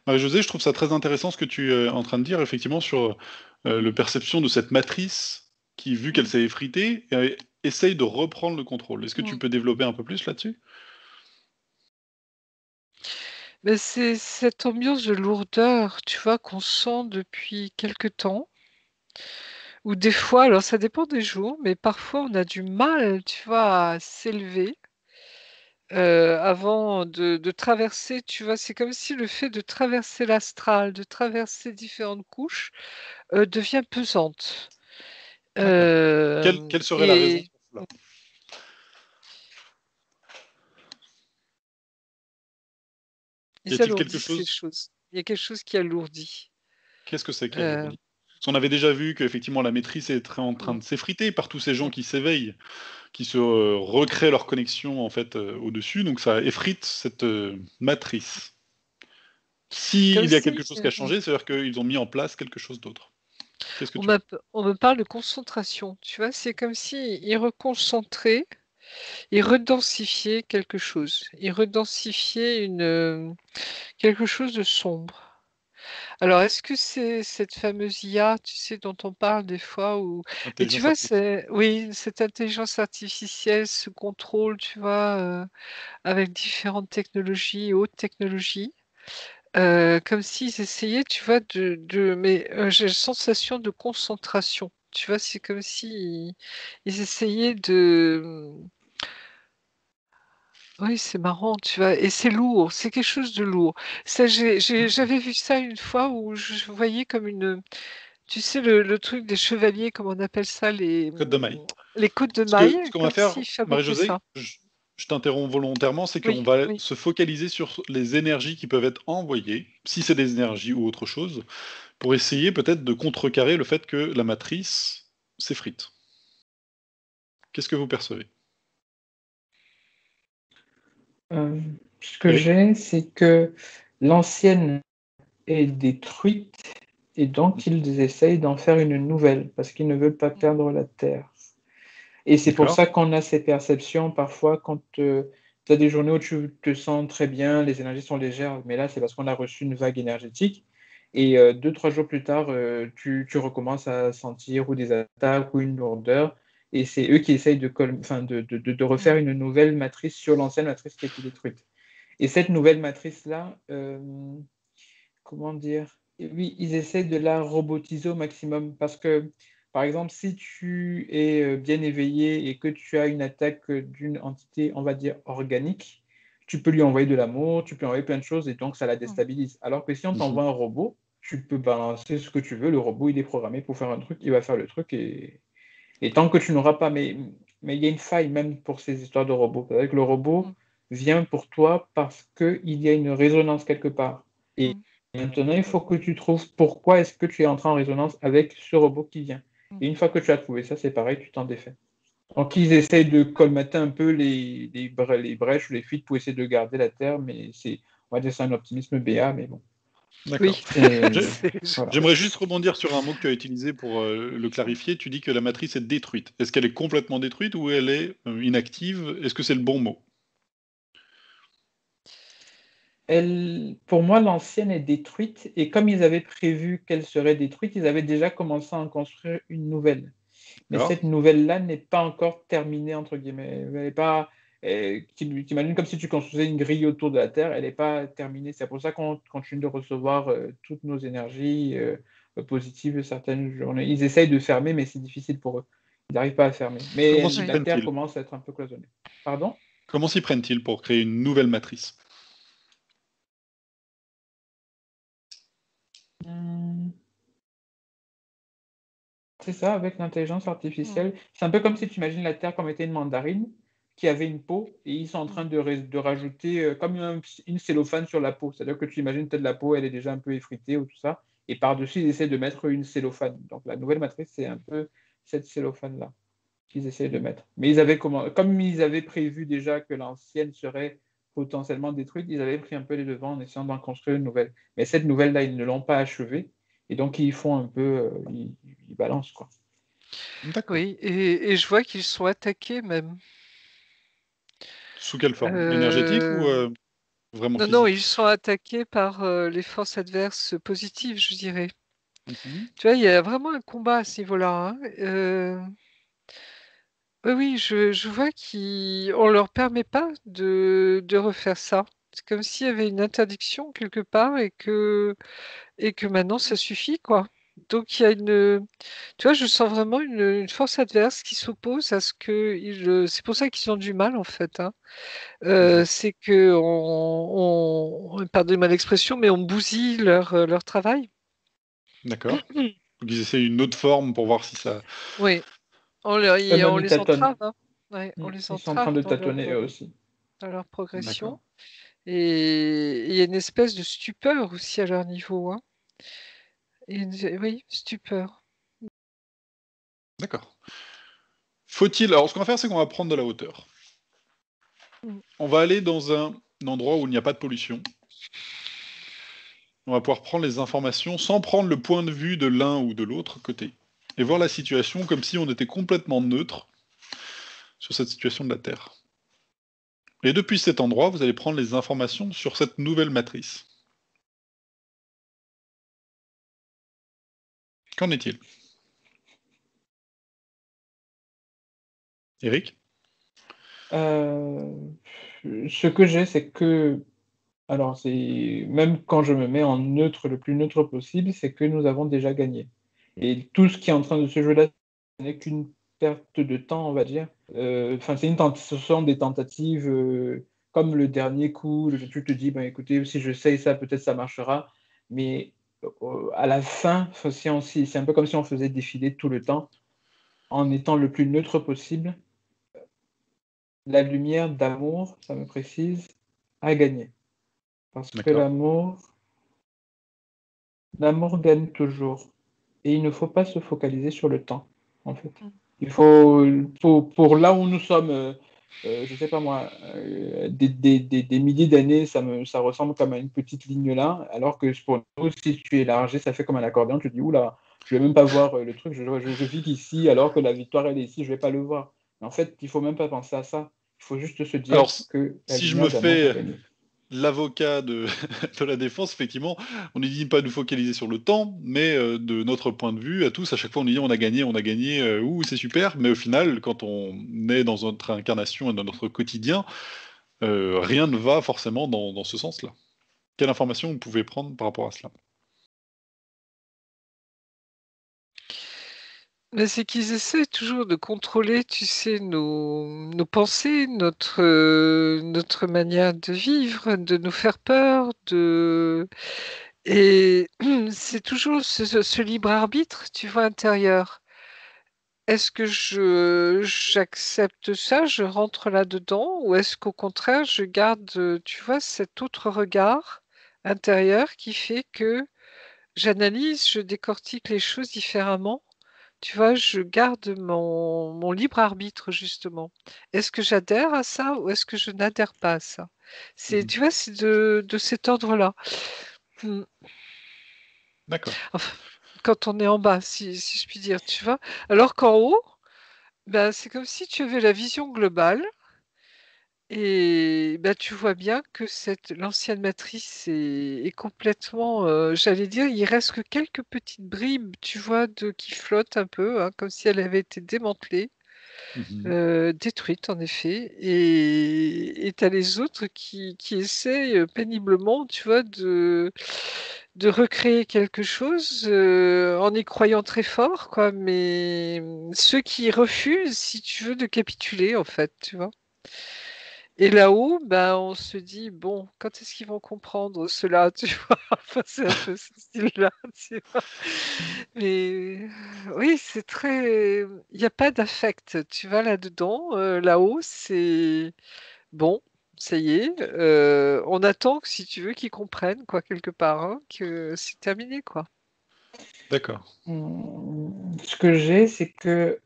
Marie-Josée, je trouve ça très intéressant ce que tu es en train de dire, effectivement, sur la perception de cette matrice qui, vu qu'elle Mm. s'est effritée, essaye de reprendre le contrôle. Est-ce que tu Mm. peux développer un peu plus là-dessus? Mais c'est cette ambiance de lourdeur, tu vois, qu'on sent depuis quelque temps. Ou des fois, alors ça dépend des jours, mais parfois on a du mal, tu vois, à s'élever avant de traverser, tu vois, c'est comme si le fait de traverser l'astral, de traverser différentes couches, devient pesante. D'accord. Quelle, Euh, quelle serait la raison et, pour cela? et Y ça a-t-il quelque alourdit ces chose? choses. Il y a quelque chose qui alourdit. Qu'est-ce que c'est qui Euh, alourdit? Parce qu'on avait déjà vu qu'effectivement la maîtrise est en train de s'effriter par tous ces gens qui s'éveillent, qui se recréent leur connexion en fait au-dessus, donc ça effrite cette matrice. Comme S'il y a quelque si chose qui a changé, c'est-à-dire qu'ils ont mis en place quelque chose d'autre. Qu'est-ce que on tu vois? on me parle de concentration, tu vois, c'est comme si ils reconcentraient, ils redensifiaient quelque chose, ils redensifiaient quelque chose de sombre. Alors, est-ce que c'est cette fameuse IA, tu sais, dont on parle des fois où... Et tu Intelligence vois, artificielle. oui, cette intelligence artificielle, ce contrôle, tu vois, avec différentes technologies et hautes technologies, comme s'ils essayaient, tu vois, mais j'ai la sensation de concentration. Tu vois, c'est comme si ils essayaient de... Oui, c'est marrant, tu vois, et c'est lourd, c'est quelque chose de lourd. Ça, j'avais vu ça une fois où je voyais comme une... Tu sais, le truc des chevaliers, comment on appelle ça, Code de maille. les côtes de Ce mailles, qu'on va comme faire, s'ils fabriquaient Marie-Josée, ça. je t'interromps volontairement, c'est qu'on Oui, va oui. se focaliser sur les énergies qui peuvent être envoyées, si c'est des énergies ou autre chose, pour essayer peut-être de contrecarrer le fait que la matrice s'effrite. Qu'est-ce que vous percevez? Euh, ce que Eric? j'ai, c'est que l'ancienne est détruite et donc ils essayent d'en faire une nouvelle parce qu'ils ne veulent pas perdre la Terre. Et c'est pour D'accord. ça qu'on a ces perceptions parfois quand tu as des journées où tu te sens très bien, les énergies sont légères, mais là c'est parce qu'on a reçu une vague énergétique. Et 2, 3 jours plus tard, tu recommences à sentir ou des attaques ou une lourdeur. Et c'est eux qui essayent enfin, de refaire Mm. une nouvelle matrice sur l'ancienne matrice qui a été détruite. Et cette nouvelle matrice-là, comment dire? Oui, ils essaient de la robotiser au maximum parce que, par exemple, si tu es bien éveillé et que tu as une attaque d'une entité, on va dire, organique, tu peux lui envoyer de l'amour, tu peux envoyer plein de choses et donc ça la Mm. déstabilise. Alors que si on Mhm. t'envoie un robot, tu peux balancer ce que tu veux, le robot, il est programmé pour faire un truc, il va faire le truc et tant que tu n'auras pas, mais il y a une faille même pour ces histoires de robots. C'est-à-dire que le robot Mm. vient pour toi parce qu'il y a une résonance quelque part. Et Mm. maintenant, il faut que tu trouves pourquoi est-ce que tu es entré en résonance avec ce robot qui vient. Mm. Et une fois que tu as trouvé ça, c'est pareil, tu t'en défais. Donc, ils essayent de colmater un peu les brèches ou les fuites pour essayer de garder la Terre, mais on va dire, c'est un optimisme BA, mais bon. D'accord. Oui, Voilà. J'aimerais juste rebondir sur un mot que tu as utilisé pour le clarifier. Tu dis que la matrice est détruite. Est-ce qu'elle est complètement détruite ou elle est inactive? Est-ce que c'est le bon mot? Pour moi, l'ancienne est détruite et comme ils avaient prévu qu'elle serait détruite, ils avaient déjà commencé à en construire une nouvelle. Mais D'accord. cette nouvelle-là n'est pas encore terminée, entre guillemets. Elle n'est pas. T'imagines comme si tu construisais une grille autour de la Terre, elle n'est pas terminée. C'est pour ça qu'on continue de recevoir toutes nos énergies positives certaines journées. Ils essayent de fermer, mais c'est difficile pour eux. Ils n'arrivent pas à fermer. Mais Comment s'y oui. la Terre prennent-ils? commence à être un peu cloisonnée. Pardon? Comment s'y prennent-ils pour créer une nouvelle matrice? Hmm. C'est ça, avec l'intelligence Mm. artificielle. C'est un peu comme Mm. si tu imagines la Terre comme était une mandarine qui avait une peau et ils sont en train Mm. de rajouter comme une cellophane sur la peau. C'est-à-dire que tu imagines peut-être la peau, elle est déjà un peu effritée ou tout ça. Et par-dessus, ils essaient de mettre une cellophane. Donc la nouvelle matrice, c'est un peu cette cellophane-là qu'ils essaient de mettre. Mais comme ils avaient prévu déjà que l'ancienne serait potentiellement détruite, ils avaient pris un peu les devants en essayant d'en construire une nouvelle. Mais cette nouvelle-là, ils ne l'ont pas achevée. Et donc, ils font un peu, ils balancent, quoi. D'accord. Oui, et je vois qu'ils sont attaqués même. Sous quelle forme? Énergétique ou Euh, Vraiment Non, non, ils physique. sont attaqués par les forces adverses positives, je dirais. Mhm. Tu vois, il y a vraiment un combat à ce niveau-là, hein. Oui, oui, je vois qu'on leur permet pas de refaire ça. C'est comme s'il y avait une interdiction quelque part et que maintenant ça suffit, quoi. Donc il y a tu vois, je sens vraiment une force adverse qui s'oppose à ce que c'est pour ça qu'ils ont du mal en fait, hein. Mhm. C'est que pardonnez-moi l'expression, mais on bousille leur travail. D'accord. Donc ils essaient une autre forme pour voir si ça. Oui, Même on ils les tâtonnent. entrave, hein. Ouais, on les Ils sont en train entrave de tâtonner eux aussi. dans leur progression. D'accord. Et il y a une espèce de stupeur aussi à leur niveau, hein. Oui, stupeur. D'accord. Faut-il. Alors, ce qu'on va faire, c'est qu'on va prendre de la hauteur. Mm. On va aller dans un endroit où il n'y a pas de pollution. On va pouvoir prendre les informations sans prendre le point de vue de l'un ou de l'autre côté. Et voir la situation comme si on était complètement neutre sur cette situation de la Terre. Et depuis cet endroit, vous allez prendre les informations sur cette nouvelle matrice. Qu'en est-il? Eric? Euh, Ce que j'ai, c'est que, alors c'est même quand je me mets en neutre, le plus neutre possible, c'est que nous avons déjà gagné. Et tout ce qui est en train de se jouer là, ce n'est qu'une perte de temps, on va dire. Enfin, ce sont des tentatives comme le dernier coup. Tu te dis, ben, écoutez, si j'essaye ça, peut-être ça marchera. Mais à la fin, c'est un peu comme si on faisait défiler tout le temps en étant le plus neutre possible. La lumière d'amour, ça me précise, a gagné. Parce que D'accord. l'amour gagne toujours. Et il ne faut pas se focaliser sur le temps, en fait. Mm. Il faut, pour là où nous sommes, je sais pas moi, des milliers d'années, ça ressemble comme à une petite ligne là, alors que pour nous, si tu élargis, ça fait comme un accordéon, tu te dis, oula, je vais même pas voir le truc, je vis qu'ici, alors que la victoire, elle est ici, je vais pas le voir. Mais en fait, il faut même pas penser à ça. Il faut juste se dire Alors, que la si je me lumière d'amour a fais gagné. l'avocat de, de la défense, effectivement, on ne dit pas de nous focaliser sur le temps, mais de notre point de vue, à tous, à chaque fois on dit on a gagné, ouh, c'est super, mais au final, quand on est dans notre incarnation et dans notre quotidien, rien ne va forcément dans ce sens-là. Quelle information vous pouvez prendre par rapport à cela? Mais c'est qu'ils essaient toujours de contrôler, tu sais, nos pensées, notre manière de vivre, de nous faire peur, et c'est toujours ce libre arbitre, tu vois, intérieur. Est-ce que j'accepte ça, je rentre là-dedans, ou est-ce qu'au contraire, je garde, tu vois, cet autre regard intérieur qui fait que j'analyse, je décortique les choses différemment. Tu vois, je garde mon libre arbitre, justement. Est-ce que j'adhère à ça ou est-ce que je n'adhère pas à ça? Mhm. Tu vois, c'est de cet ordre-là. Hmm. D'accord. Enfin, quand on est en bas, si je puis dire, tu vois. Alors qu'en haut, ben, c'est comme si tu avais la vision globale et ben, tu vois bien que l'ancienne matrice est complètement, j'allais dire, il reste que quelques petites bribes, tu vois, qui flottent un peu, hein, comme si elle avait été démantelée. Mhm. Détruite en effet, et tu as les autres qui essayent péniblement, tu vois, de recréer quelque chose en y croyant très fort, quoi, mais ceux qui refusent, si tu veux, de capituler, en fait, tu vois. Et là-haut, ben, on se dit, bon, quand est-ce qu'ils vont comprendre cela, tu vois? Enfin, c'est un peu ce style-là, tu vois. Mais oui, c'est très. Il n'y a pas d'affect, tu vois, là-dedans. Là-haut, c'est bon, ça y est. On attend, que, si tu veux, qu'ils comprennent, quoi, quelque part, hein, que c'est terminé, quoi. D'accord. Ce que j'ai, c'est que,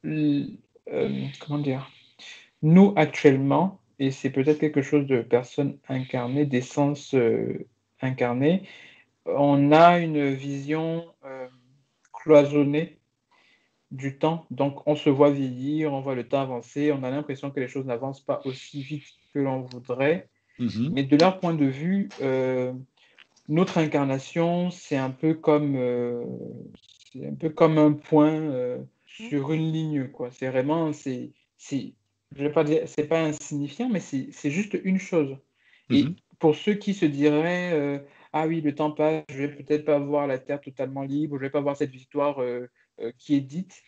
comment dire, nous actuellement, et c'est peut-être quelque chose de personnes incarnées, d'essence incarnée, on a une vision cloisonnée du temps. Donc, on se voit vieillir, on voit le temps avancer, on a l'impression que les choses n'avancent pas aussi vite que l'on voudrait. Mais de leur point de vue, notre incarnation, c'est un peu comme un point sur une ligne, quoi. C'est vraiment, je vais pas dire, c'est pas insignifiant, mais c'est juste une chose. Et pour ceux qui se diraient, ah oui, le temps passe, je vais peut-être pas voir la Terre totalement libre, je vais pas voir cette victoire qui est dite.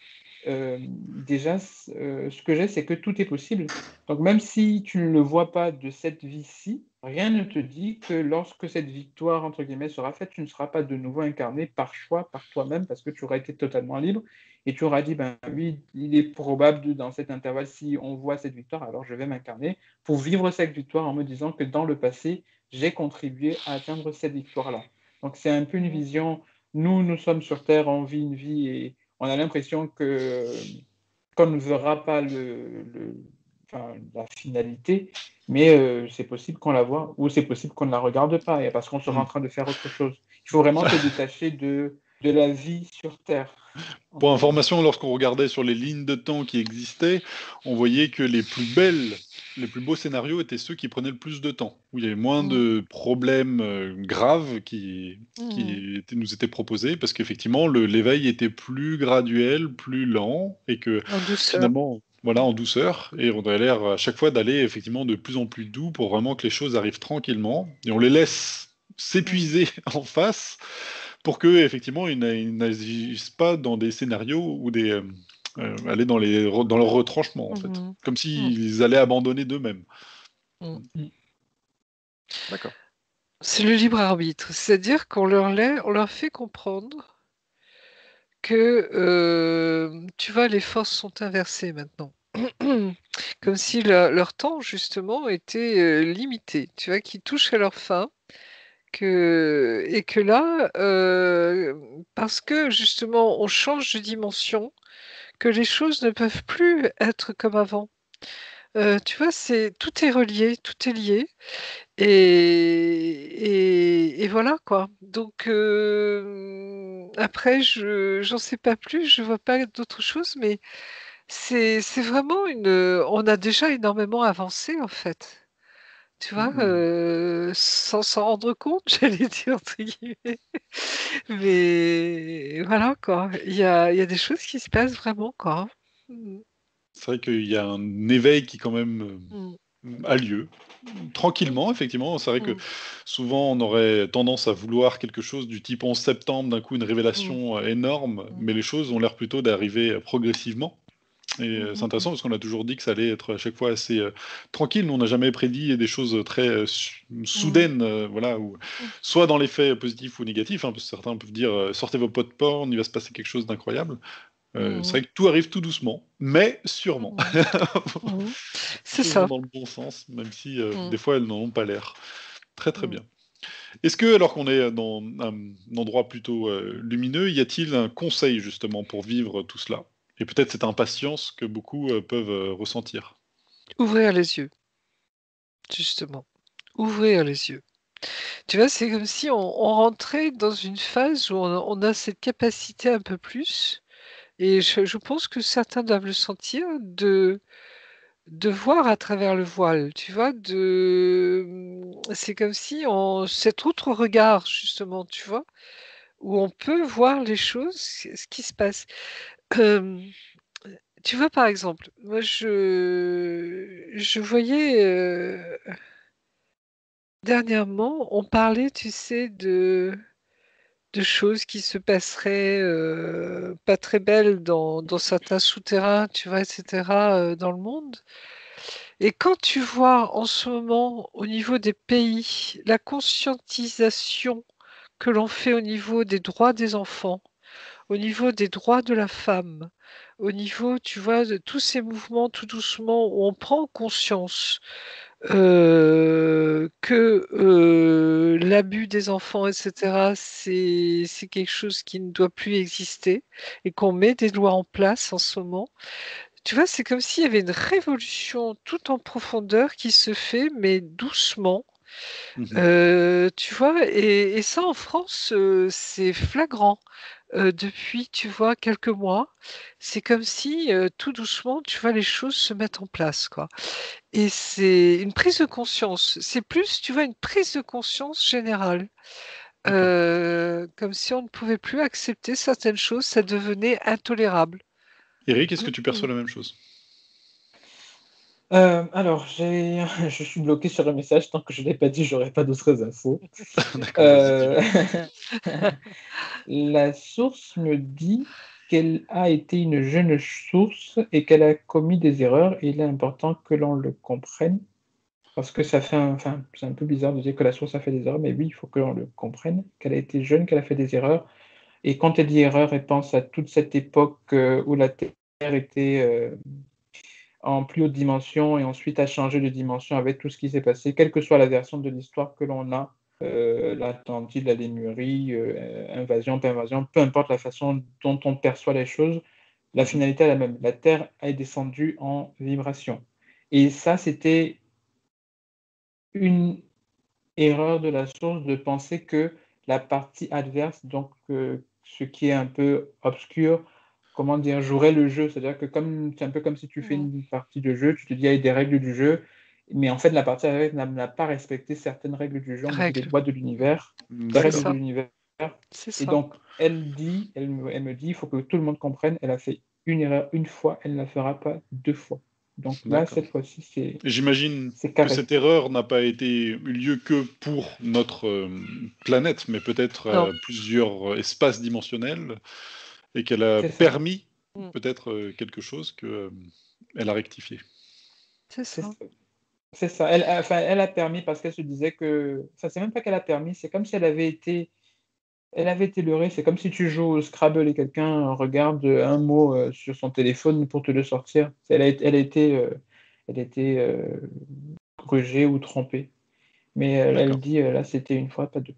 Déjà, ce que j'ai, c'est que tout est possible. Donc, même si tu ne le vois pas de cette vie-ci, rien ne te dit que lorsque cette victoire, entre guillemets, sera faite, tu ne seras pas de nouveau incarné par choix, par toi-même, parce que tu auras été totalement libre et tu auras dit, ben oui, il est probable dans cet intervalle, si on voit cette victoire, alors je vais m'incarner pour vivre cette victoire en me disant que dans le passé, j'ai contribué à atteindre cette victoire-là. Donc, c'est un peu une vision. Nous sommes sur Terre, on vit une vie et on a l'impression qu'on ne verra pas la finalité, mais c'est possible qu'on la voit ou c'est possible qu'on ne la regarde pas parce qu'on sera en train de faire autre chose. Il faut vraiment se détacher de la vie sur Terre. Pour information, lorsqu'on regardait sur les lignes de temps qui existaient, on voyait que les plus beaux scénarios étaient ceux qui prenaient le plus de temps, où il y avait moins de problèmes graves qui nous étaient proposés, parce qu'effectivement, l'éveil était plus graduel, plus lent, et que En douceur. finalement, voilà, en douceur, et on a l'air à chaque fois d'aller effectivement de plus en plus doux pour vraiment que les choses arrivent tranquillement, et on les laisse s'épuiser en face, pour que effectivement ils n'agissent pas dans des scénarios ou aller dans leur retranchement en fait, comme s'ils allaient abandonner d'eux-mêmes. D'accord. C'est le libre arbitre, c'est-à-dire qu'on leur fait comprendre que tu vois, les forces sont inversées maintenant. Comme si leur temps justement était limité, tu vois, qu'ils touchent à leur fin. Et que là, parce que justement on change de dimension, que les choses ne peuvent plus être comme avant. Tu vois, tout est relié, tout est lié, et voilà quoi. Donc après, j'en sais pas plus, je vois pas d'autre chose, mais c'est vraiment on a déjà énormément avancé en fait. Tu vois, sans s'en rendre compte, j'allais dire entre guillemets. Mais voilà quoi, il y a des choses qui se passent vraiment quoi. C'est vrai qu'il y a un éveil qui quand même a lieu. Tranquillement, effectivement. C'est vrai que souvent on aurait tendance à vouloir quelque chose du type 11 septembre, d'un coup une révélation énorme, mais les choses ont l'air plutôt d'arriver progressivement. Et c'est intéressant parce qu'on a toujours dit que ça allait être à chaque fois assez tranquille. Nous, on n'a jamais prédit des choses très soudaines, voilà, ou soit dans l'effet positif ou négatif, hein, parce que certains peuvent dire sortez vos potes porn, il va se passer quelque chose d'incroyable. C'est vrai que tout arrive tout doucement, mais sûrement. C'est Choses ça. vont dans le bon sens, même si des fois elles n'en ont pas l'air. Très très bien. Est-ce que, alors qu'on est dans un endroit plutôt lumineux, y a-t-il un conseil justement pour vivre tout cela? Et peut-être cette impatience que beaucoup peuvent ressentir. Ouvrir les yeux, justement. Ouvrir les yeux. Tu vois, c'est comme si on rentrait dans une phase où on a cette capacité un peu plus, et je pense que certains doivent le sentir, de voir à travers le voile, tu vois, c'est comme si cet autre regard justement, tu vois, où on peut voir les choses, ce qui se passe. Tu vois, par exemple, moi je voyais, dernièrement, on parlait, tu sais, de choses qui se passeraient, pas très belles dans certains souterrains, tu vois, et cetera, dans le monde. Et quand tu vois en ce moment, au niveau des pays, la conscientisation que l'on fait au niveau des droits des enfants, au niveau des droits de la femme, au niveau, tu vois, de tous ces mouvements tout doucement où on prend conscience que l'abus des enfants, etc., c'est quelque chose qui ne doit plus exister et qu'on met des lois en place en ce moment. Tu vois, c'est comme s'il y avait une révolution tout en profondeur qui se fait, mais doucement. Tu vois, et ça en France, c'est flagrant. depuis, tu vois, quelques mois. C'est comme si, tout doucement, tu vois, les choses se mettent en place, quoi. Et c'est une prise de conscience. C'est plus, tu vois, une prise de conscience générale. D'accord. Comme si on ne pouvait plus accepter certaines choses, ça devenait intolérable. Eric, est-ce que tu perçois la même chose? Alors, je suis bloqué sur un message. Tant que je ne l'ai pas dit, j'aurai pas d'autres infos. D'accord, vas-y, dis-le. La source me dit qu'elle a été une jeune source et qu'elle a commis des erreurs. Et il est important que l'on le comprenne parce que enfin, c'est un peu bizarre de dire que la source a fait des erreurs, mais oui, il faut que l'on le comprenne, qu'elle a été jeune, qu'elle a fait des erreurs. Et quand elle dit erreur, elle pense à toute cette époque où la Terre était en plus haute dimension et ensuite a changé de dimension avec tout ce qui s'est passé, quelle que soit la version de l'histoire que l'on a, l'Atlantide, la Lémurie, invasion, pas invasion, peu importe la façon dont on perçoit les choses, la finalité est la même. La Terre est descendue en vibration. Et ça, c'était une erreur de la source de penser que la partie adverse, donc ce qui est un peu obscur, comment dire, jouerait le jeu. C'est-à-dire que c'est un peu comme si tu fais une partie de jeu, tu te dis, il y a des règles du jeu, mais en fait, la partie adverse n'a pas respecté certaines règles du jeu, on dit les Règles. lois de l'univers, les C'est règles D'accord. de ça, l'univers. c'est Et ça. donc, elle me dit, il faut que tout le monde comprenne, elle a fait une erreur une fois, elle ne la fera pas deux fois. Donc là, D'accord. cette fois-ci, Et j'imagine c'est que carré. cette erreur n'a pas eu lieu que pour notre planète, mais peut-être Non, plusieurs espaces dimensionnels, et qu'elle a C'est ça. permis mmh, peut-être quelque chose que elle a rectifié. c'est C'est ça. C'est ça. Enfin, elle a permis parce qu'elle se disait que. Enfin, c'est même pas qu'elle a permis, c'est comme si elle avait été leurrée. C'est comme si tu joues au Scrabble et quelqu'un regarde un mot sur son téléphone pour te le sortir. Elle a été grugée ou trompée. Mais elle D'accord. dit là, c'était une fois, pas deux.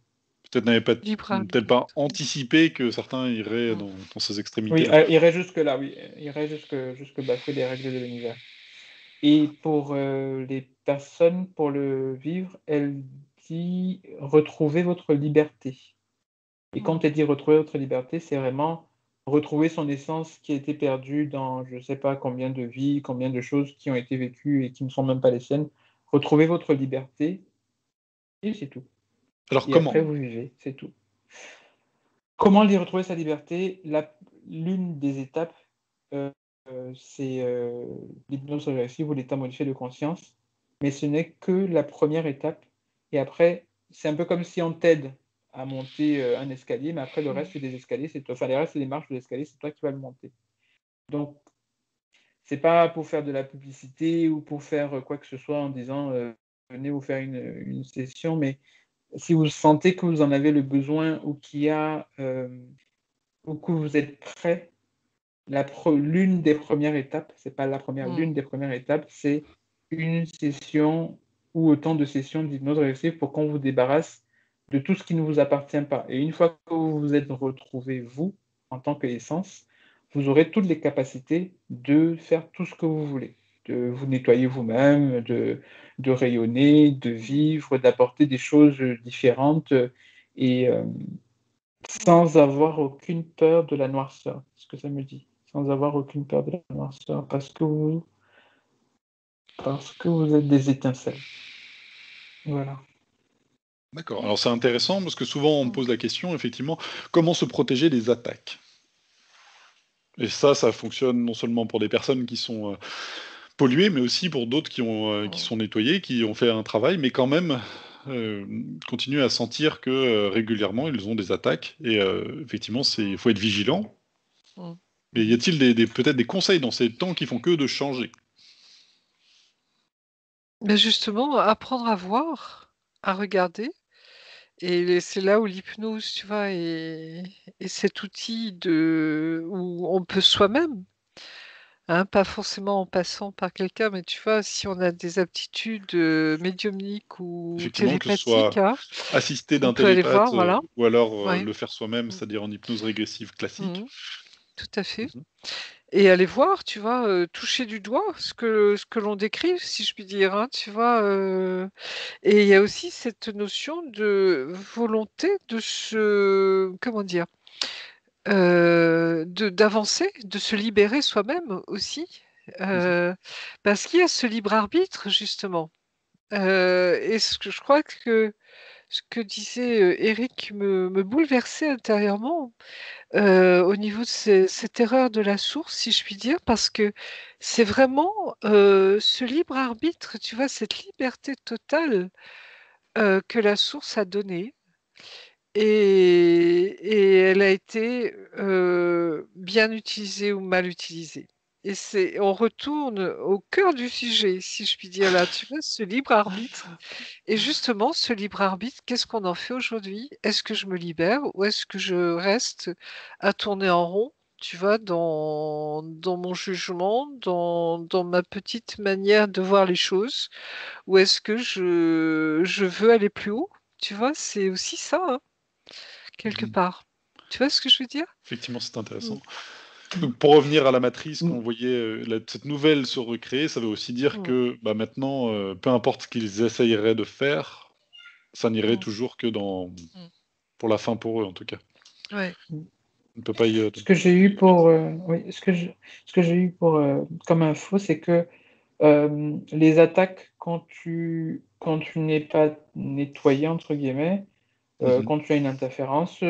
Peut-être Libre n'a-t-elle arbitre. pas anticipé que certains iraient Mmh. dans ces Oui, extrémités-là. irait jusque là, oui. Irait jusque bafouer les règles de l'univers. Et pour les personnes, pour le vivre, elle dit retrouvez votre liberté. Et quand elle dit retrouver votre liberté, c'est vraiment retrouver son essence qui a été perdue dans je ne sais pas combien de vies, combien de choses qui ont été vécues et qui ne sont même pas les siennes. Retrouvez votre liberté et c'est tout. Alors Et après, comment? vous vivez, c'est tout. Comment lui retrouver sa liberté? L'une des étapes, euh, c'est l'hypnose régressive ou l'état modifié de conscience, mais ce n'est que la première étape. Et après, c'est un peu comme si on t'aide à monter un escalier, mais après le reste des escaliers, c'est toi. Enfin, les restes des marches de l'escalier, c'est toi qui vas le monter. Donc, c'est pas pour faire de la publicité ou pour faire quoi que ce soit en disant venez vous faire une session, mais si vous sentez que vous en avez le besoin ou qu'il y a ou que vous êtes prêt, l'une des premières étapes, c'est pas la première, l'une des premières étapes, c'est une session ou autant de sessions d'hypnose régressive pour qu'on vous débarrasse de tout ce qui ne vous appartient pas. Et une fois que vous vous êtes retrouvé, vous, en tant qu'essence, vous aurez toutes les capacités de faire tout ce que vous voulez, de vous nettoyer vous-même, de rayonner, de vivre, d'apporter des choses différentes et sans avoir aucune peur de la noirceur, c'est ce que ça me dit. Sans avoir aucune peur de la noirceur, parce que vous êtes des étincelles. Voilà. D'accord. Alors c'est intéressant parce que souvent on me pose la question, effectivement, comment se protéger des attaques? Et ça fonctionne non seulement pour des personnes qui sont polluées, mais aussi pour d'autres qui sont nettoyées, qui ont fait un travail, mais quand même continuent à sentir que régulièrement ils ont des attaques. Et effectivement, il faut être vigilant. Mmh. Mais y a-t-il peut-être des conseils dans ces temps qui font que de changer? Bah, justement, apprendre à voir, à regarder et c'est là où l'hypnose, tu vois, est cet outil où on peut soi-même, hein, pas forcément en passant par quelqu'un, mais tu vois, si on a des aptitudes, médiumniques ou Effectivement, que ce télépathiques, soit hein, assisté on d'un peut aller voir, télépathe voilà. ou alors Ouais. le faire soi-même, Mmh. c'est-à-dire en hypnose régressive classique. Mmh. Tout à fait. Mhm. Et aller voir, tu vois, toucher du doigt ce que l'on décrit, si je puis dire, hein, tu vois? Et il y a aussi cette notion de volonté de se comment dire? d'avancer, de se libérer soi-même aussi, parce qu'il y a ce libre arbitre justement. Et ce que je crois que ce que disait Eric me bouleversait intérieurement au niveau de cette erreur de la source, si je puis dire, parce que c'est vraiment ce libre arbitre, tu vois, cette liberté totale que la source a donnée. Et elle a été bien utilisée ou mal utilisée. Et on retourne au cœur du sujet, si je puis dire là, tu vois, ce libre arbitre. Et justement, ce libre arbitre, qu'est-ce qu'on en fait aujourd'hui? Est-ce que je me libère ou est-ce que je reste à tourner en rond, tu vois, dans mon jugement, dans ma petite manière de voir les choses, ou est-ce que je veux aller plus haut? Tu vois, c'est aussi ça, hein, quelque Mhm. part. Tu vois ce que je veux dire? Effectivement, c'est Mm. intéressant. Donc, pour revenir à la matrice, quand Mm. on voyait cette nouvelle se recréer, ça veut aussi dire Mm. que bah, maintenant, peu importe ce qu'ils essayeraient de faire, ça n'irait Mm. toujours que Mm. pour la fin pour eux, en tout cas. Ouais. On ne peut pas y... Ce que j'ai eu pour, oui, ce que j'ai eu pour comme info, c'est que les attaques quand tu n'es pas nettoyé entre guillemets, Mhm. quand tu as une interférence,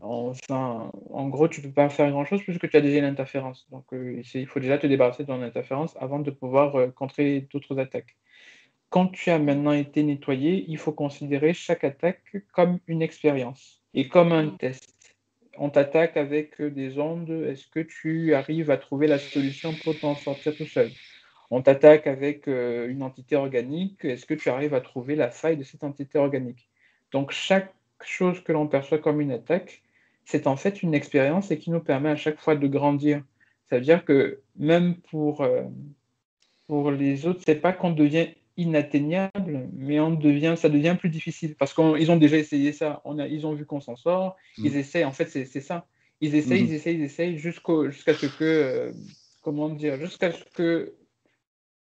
enfin, en gros, tu peux pas faire grand-chose puisque tu as déjà une interférence. Donc, il faut déjà te débarrasser de ton interférence avant de pouvoir contrer d'autres attaques. Quand tu as maintenant été nettoyé, il faut considérer chaque attaque comme une expérience et comme un Mm. test. On t'attaque avec des ondes, est-ce que tu arrives à trouver la solution pour t'en sortir tout seul? On t'attaque avec une entité organique, est-ce que tu arrives à trouver la faille de cette entité organique? Donc chaque chose que l'on perçoit comme une attaque, c'est en fait une expérience et qui nous permet à chaque fois de grandir. Ça veut dire que même pour les autres, c'est pas qu'on devient inatteignable, mais ça devient plus difficile parce qu'ils ont déjà essayé ça. Ils ont vu qu'on s'en sort, ils Mhm. essayent. En fait, c'est ça. Mhm. Ils essayent jusqu'à ce que, comment dire, jusqu'à ce que,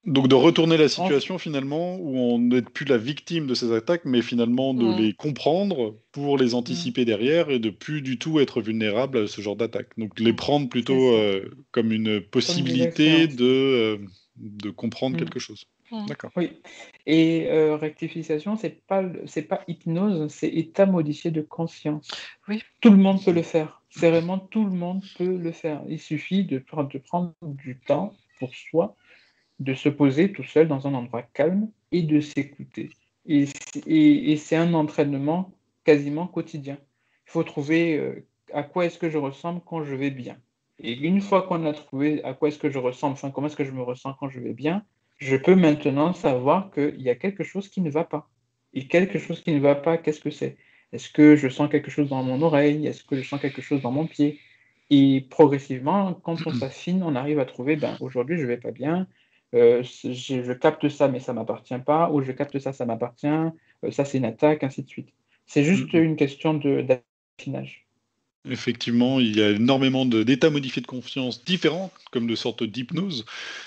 Donc de retourner la en- situation finalement, où on n'est plus la victime de ces attaques, mais finalement de Mm. les comprendre pour les Hmm, anticiper derrière et de plus du tout être vulnérable à ce genre d'attaque. Donc les Mm. prendre c'est plutôt ça, comme une comme des possibilité expériences. de comprendre Hmm, quelque chose. Mm. D'accord. oui. Et rectification, c'est pas hypnose, c'est état modifié de conscience. Oui. Tout le monde peut le faire. C'est vraiment tout le monde peut le faire. Il suffit de prendre du temps pour soi, de se poser tout seul dans un endroit calme et de s'écouter. Et c'est un entraînement quasiment quotidien. Il faut trouver à quoi est-ce que je ressemble quand je vais bien. Et une fois qu'on a trouvé à quoi est-ce que je ressemble, enfin comment est-ce que je me ressens quand je vais bien, je peux maintenant savoir qu'il y a quelque chose qui ne va pas. Et quelque chose qui ne va pas, qu'est-ce que c'est? Est-ce que je sens quelque chose dans mon oreille? Est-ce que je sens quelque chose dans mon pied? Et progressivement, quand on s'affine, on arrive à trouver, ben, aujourd'hui, je vais pas bien, je capte ça, mais ça m'appartient pas, ou je capte ça, ça m'appartient, ça c'est une attaque, ainsi de suite. C'est juste Mhm. une question d'affinage. Effectivement, il y a énormément d'états modifiés de confiance différents, comme de sortes d'hypnose.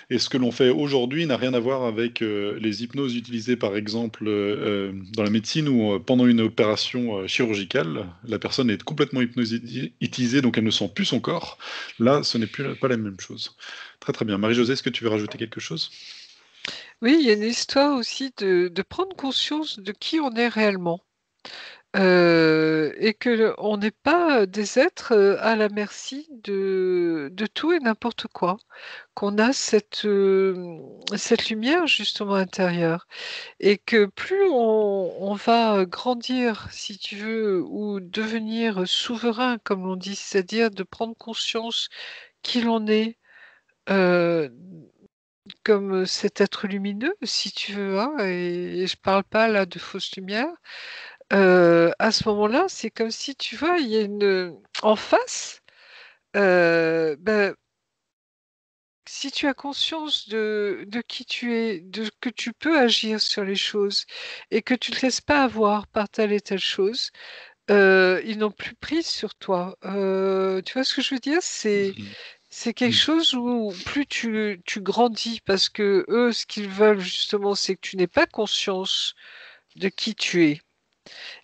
Et ce que l'on fait aujourd'hui n'a rien à voir avec les hypnoses utilisées par exemple dans la médecine où pendant une opération chirurgicale, la personne est complètement hypnotisée, donc elle ne sent plus son corps. Là, ce n'est plus pas la même chose. Très très bien. Marie-Josée, est-ce que tu veux rajouter quelque chose? Oui, il y a une histoire aussi de prendre conscience de qui on est réellement. Et que on n'est pas des êtres à la merci de tout et n'importe quoi. Qu'on a cette lumière justement intérieure. Et que plus on va grandir, si tu veux, ou devenir souverain, comme l'on dit, c'est-à-dire de prendre conscience qui l'on est, euh, comme cet être lumineux, si tu veux, hein, et je parle pas là de fausse lumière, à ce moment-là, c'est comme si, tu vois, il y a en face, ben, si tu as conscience de qui tu es, de que tu peux agir sur les choses et que tu ne te laisses pas avoir par telle et telle chose, ils n'ont plus prise sur toi. Tu vois ce que je veux dire? C'est quelque chose où plus tu grandis, parce que eux, ce qu'ils veulent justement, c'est que tu n'aies pas conscience de qui tu es.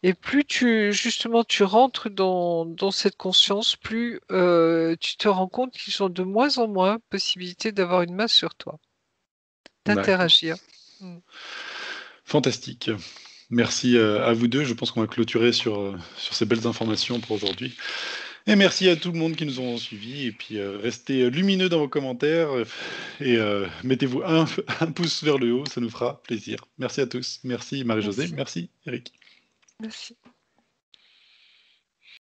Et plus justement, tu rentres dans cette conscience, plus tu te rends compte qu'ils ont de moins en moins possibilité d'avoir une main sur toi, D'accord. d'interagir. Mm. Fantastique. Merci à vous deux. Je pense qu'on va clôturer sur ces belles informations pour aujourd'hui. Et merci à tout le monde qui nous ont suivis. Et puis restez lumineux dans vos commentaires et mettez-vous un pouce vers le haut, ça nous fera plaisir. Merci à tous. Merci Marie-Josée. Merci. Merci Eric. Merci.